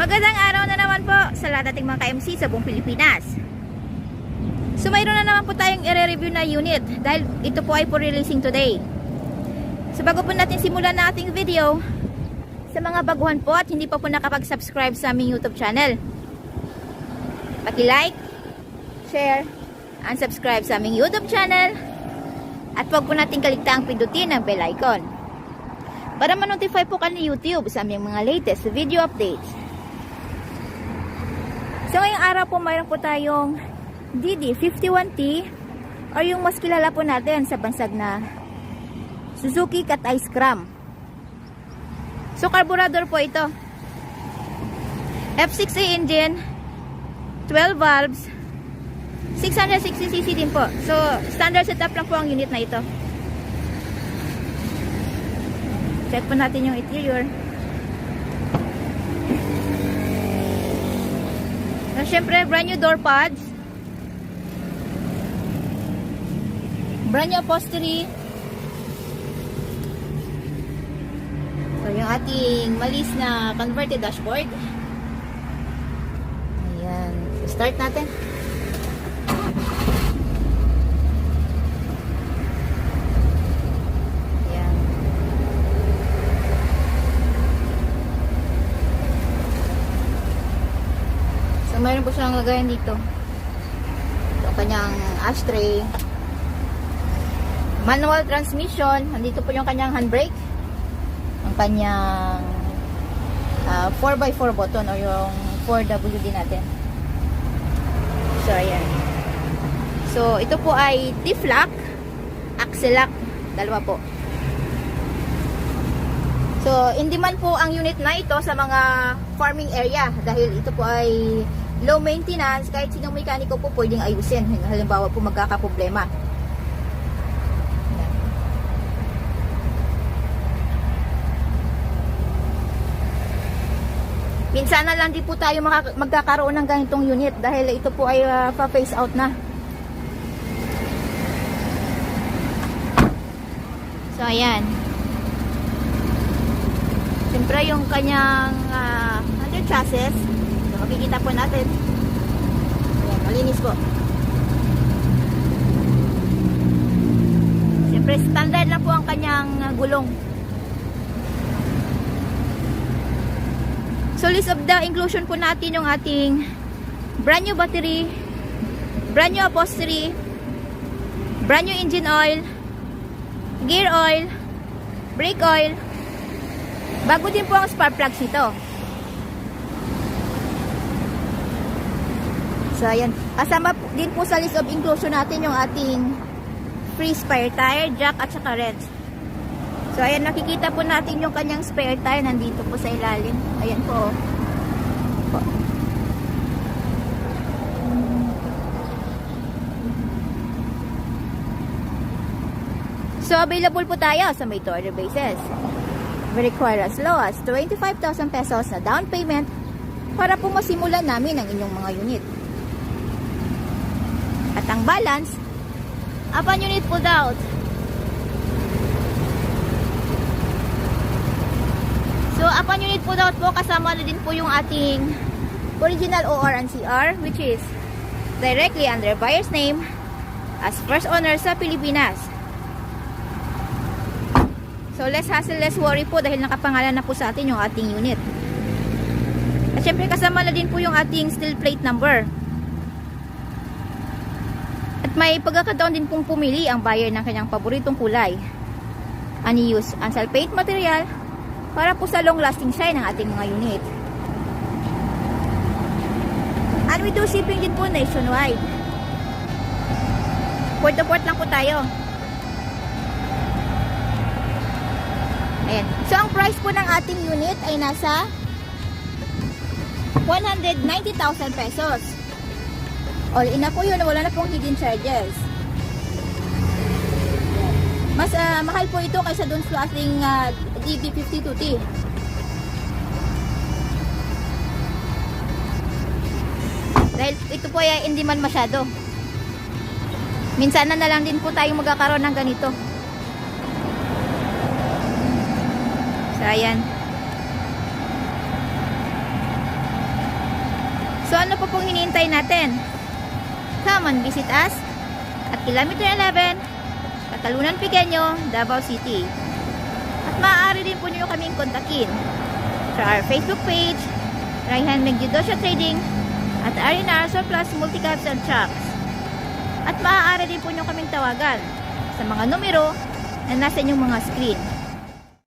Magandang araw na naman po sa lahat ating mga ka-MC sa buong Pilipinas. So mayroon na naman po tayong i-review na unit dahil ito po ay for releasing today. So bago po natin simulan na ating video, sa mga baguhan po at hindi pa po nakapag-subscribe sa aming YouTube channel, paki-like, share, and subscribe sa aming YouTube channel at huwag po natin kaligtaang pindutin ang bell icon para ma-notify po kayo ni YouTube sa aming mga latest video updates. So ngayong araw po mayroon po tayong DD51T or yung mas kilala po natin sa bansag na Suzuki Cat Eye Scram. So carburetor po ito, F6A engine, 12 valves, 660cc din po. So standard setup lang po ang unit na ito. Check po natin yung interior. So, syempre, brand new door pads, brand new upholstery. So yung ating malis na converted dashboard. Ayan, start natin. Mayroon po siyang lagayan dito. Yung kanyang ashtray. Manual transmission. Nandito po yung kanyang handbrake. Ang kanyang 4x4 button o yung 4WD natin. So, ayan. So, ito po ay diff-lock, axle lock. Dalawa po. So, in demand po ang unit na ito sa mga farming area dahil ito po ay low maintenance, kahit sinong mekaniko po pwedeng ayusin. Halimbawa po magkakaproblema. Minsan na lang din po tayo magkakaroon ng ganitong unit dahil ito po ay pa-phase out na. So, ayan. Siyempre yung kanyang under chassis, makikita po natin. Ayan, malinis po. Siyempre, standard na po ang kanyang gulong. So, list of the inclusion po natin yung ating brand new battery, brand new upholstery, brand new engine oil, gear oil, brake oil. Bago din po ang spark plugs nito. So, ayan. Kasama din po sa list of inclusion natin yung ating free spare tire, jack at saka wrench. So, ayan. Nakikita po natin yung kanyang spare tire. Nandito po sa ilalim. Ayan po. So, available po tayo sa made to order basis. We require as low as 25,000 pesos na down payment para po masimulan namin ang inyong mga unit. At ang balance, upon unit pulled out. So, upon unit pulled out po, kasama na din po yung ating original OR and CR, which is directly under buyer's name as first owner sa Pilipinas. So, less hassle, less worry po dahil nakapangalan na po sa atin yung ating unit. At syempre, kasama na din po yung ating steel plate number. At may pagkakataon din pong pumili ang buyer ng kanyang paboritong kulay. Unused unsalvaged material para po sa long lasting shine ng ating mga unit. And we do shipping din po nationwide. Port to port lang po tayo. Ayan. So ang price po ng ating unit ay nasa 190,000 pesos. All in na po yun, wala na pong hidden charges. Mas mahal po ito kaysa dun sa ating DB52T. Dahil ito po ay in demand masyado. Minsan na lang din po tayong magkakaroon ng ganito. So, ayan. ano pa pong hinihintay natin? Come and visit us at Kilometer 11, Katalunan Pequeño, Davao City. At maaari din po nyo kaming kontakin sa our Facebook page, Raihan Megjudosia Trading, at R&R Surplus Multicaps and Trucks. At maaari din po nyo kaming tawagan sa mga numero na nasa inyong mga screen.